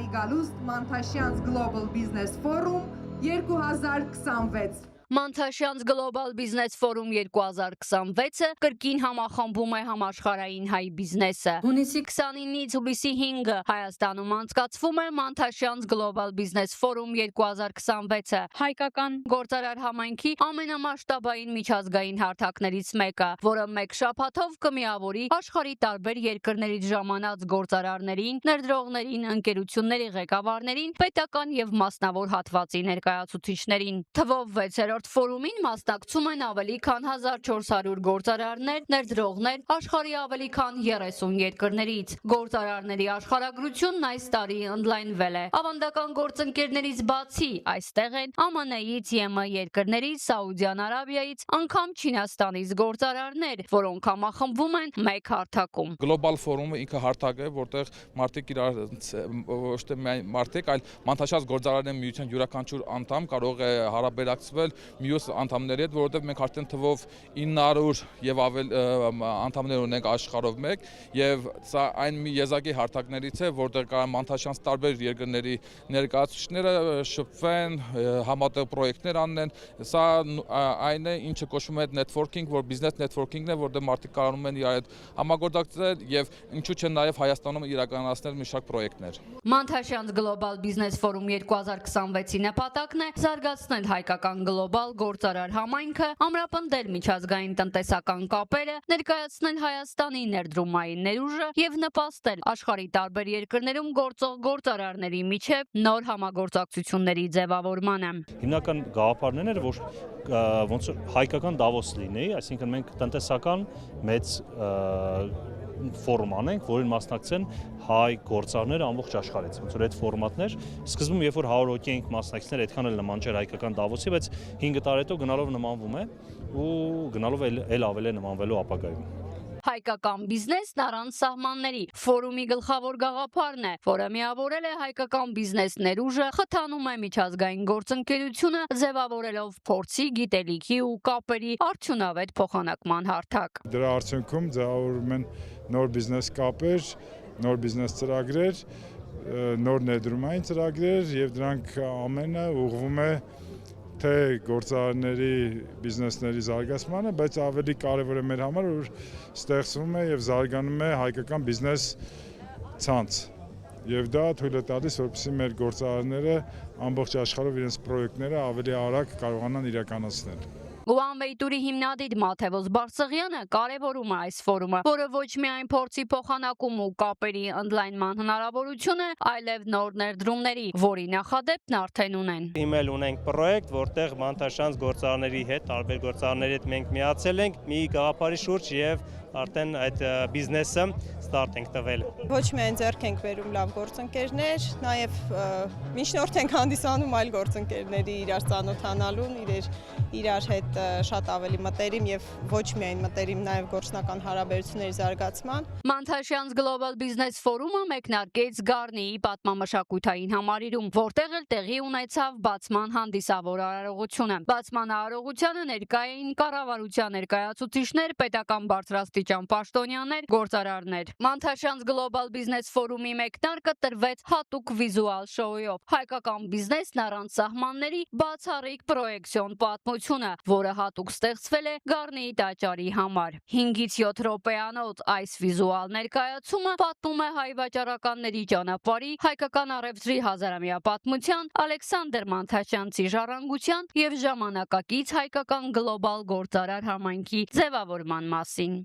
Բարի գալուստ Մանթաշյանց Global Business Forum 2026 Մանթաշյանց Global Business Forum 2026-ը կրկին համախմբում է համաշխարհային հայ բիզնեսը։ Հունիսի 29-ից հուլիսի 5-ը Հայաստանում անցկացվում է Մանթաշյանց Global Business Forum 2026-ը, հայկական գործարար համայնքի ամենամասշտաբային միջազգային հարթակներից մեկը, որը մեկ շաբաթով կմիավորի աշխարհի տարբեր երկրներից ժամանած գործարարներին, ներդրողներին, ընկերությունների ղեկավարներին, պետական եւ մասնավոր հատվածի ներկայացուցիչներին։ Թվով 6-րդ ֆորումին մասնակցում են ավելի քան 1400 գործարարներ, ներդրողներ աշխարհի ավելի քան 30 երկրներից։ Գործարարների աշխարհագրությունն այս տարի ընդլայնվել է։ Ավանդական գործընկերներից բացի այստեղ են ԱՄՆ-ից, ԵՄ երկրներից, Սաուդյան Արաբիայից, անգամ Չինաստանից գործարարներ, որոնք համախմբվում են մեկ հարթակում։ Global Forum-ը ինքը հարթակ է, որտեղ մարդիկ իրար ոչ թե միայն մարդիկ, այլ Մանթաշյանց գործարարների միության յուրաքանչյուր անդամ կարող է հարաբերակցվել մյուս անդամների հետ, որովհետև մենք արդեն թվով 900 եւ ավել անդամներ ունենք աշխարհով մեկ, եւ սա այն մի եզակի հարթակներից է, որտեղ կարող Մանթաշյանց տարբեր երկրների ներկայացուցիչները շփվեն, համատեղ պրոյեկտներ անեն։ Սա այն է, ինչը կոչվում է networking, որ business networking-ն է, որտեղ մարդիկ կարողանում են իրար հետ համագործակցել եւ ինչու՞ չէ նաեւ Հայաստանում իրականացնել մի շարք պրոյեկտներ։ Մանթաշյանց Global Business Forum 2026-ի նպատակն է զարգացնել հայկական գլոբալ գործարար համայնքը, ամրապնդել միջազգային տնտեսական կապերը, ներկայացնել Հայաստանի ներդրումային ներուժը եւ նպաստել աշխարհի տարբեր երկրներում գործող գործարարների միջև նոր համագործակցությունների ձևավորմանը։ Հիմնական գաղափարն էր, որ ոնց հայկական Դավոս լինի, այսինքն մենք տնտեսական մեծ ֆորում անենք, որին մասնակցեն հայ գործարարները ամբողջ աշխարհից։ Ոնց որ այդ ֆորմատներ, սկզբում երբ որ 100 հոգի էինք մասնակիցներ, այդքան էլ նման չէր հայկական Դավոսի, բայց 5 տարի հետո գնալով նմանվում է ու գնալով էլ ավել է նմանվելու ապագայում։ Հայկական բիզնեսն առանց սահմանների ֆորումի գլխավոր գաղափարն է, որը միավորել է հայկական բիզնես ներուժը, խթանում է միջազգային գործընկերությունը, ձևավորելով փորձի, գիտելիքի ու կապերի արդյունավետ փոխանակման հարթակ։ Դրա արդյունքում ձևավորվում են նոր բիզնես կապեր, նոր բիզնես ծրագրեր, նոր ներդրումային ծրագրեր եւ դրանք ամենը ուղղվում է թե գործարարների բիզնեսների զարգացմանը, բայց ավելի կարևոր է մեր համար, որ ստեղծվում է եւ զարգանում է հայկական բիզնես ցանց։ Եվ դա թույլ է տալիս, որպեսզի մեր գործարարները ամբողջ աշխարհով իրենց պրոյեկտները ավելի արագ կարողանան իրականացնել։ One-Way-Tour-ի հիմնադիր Մաթևոս Բարսեղյանը կարևորում է այս ֆորումը, որը ոչ միայն փորձի փոխանակում ու կապերի ընդլայնման հնարավորություն է, այլև նոր ներդրումների, որի նախադեպն արդեն ունեն։ Հիմել ունենք պրոյեկտ, որտեղ Մանթաշյանց գործարարների հետ, տարբեր գործարարների հետ մենք միացել ենք մի գաղափարի շուրջ եւ արդեն այդ բիզնեսը ստարտ ենք տվել։ Ոչ միայն ձեռք ենք բերում լավ գործընկերներ, նաև միջնորդ ենք հանդիսանում այլ գործընկերների իրար ծանոթանալուն, իրար հետ շատ ավելի մտերիմ եւ ոչ միայն մտերիմ, նաև գործնական հարաբերությունների զարգացման։ Մանթաշյանց Global Business Forum-ը մեկնարկեց Գառնիի պատմամշակութային համալիրում, որտեղ էլ տեղի ունեցավ բացման հանդիսավոր արարողությունը։ Բացման արարողությանը ներկա էին կառավարության ներկայացուցիչներ, պետական բարձրաստիճան պաշտոնյաներ, գործարարներ։ Մանթաշյանց Global Business Forum-ի մեկնարկը տրվեց հատուկ վիզուալ շոուով։ Հայկական բիզնեսն առանց սահմանների բացառիկ պրոյեկցիոն պատմությունը, որը հատուկ ստեղծվել է Գառնիի տաճարի համար։ 5-ից 7 րոպեանոց այս վիզուալ ներկայացումը պատմում է հայ վաճառականների ճանապարհի, հայկական առևտրի հազարամյա պատմության, Ալեքսանդր Մանթաշյանցի ժառանգության եւ ժամանակակից հայկական գլոբալ գործարար համայնքի ձևավորման մասին։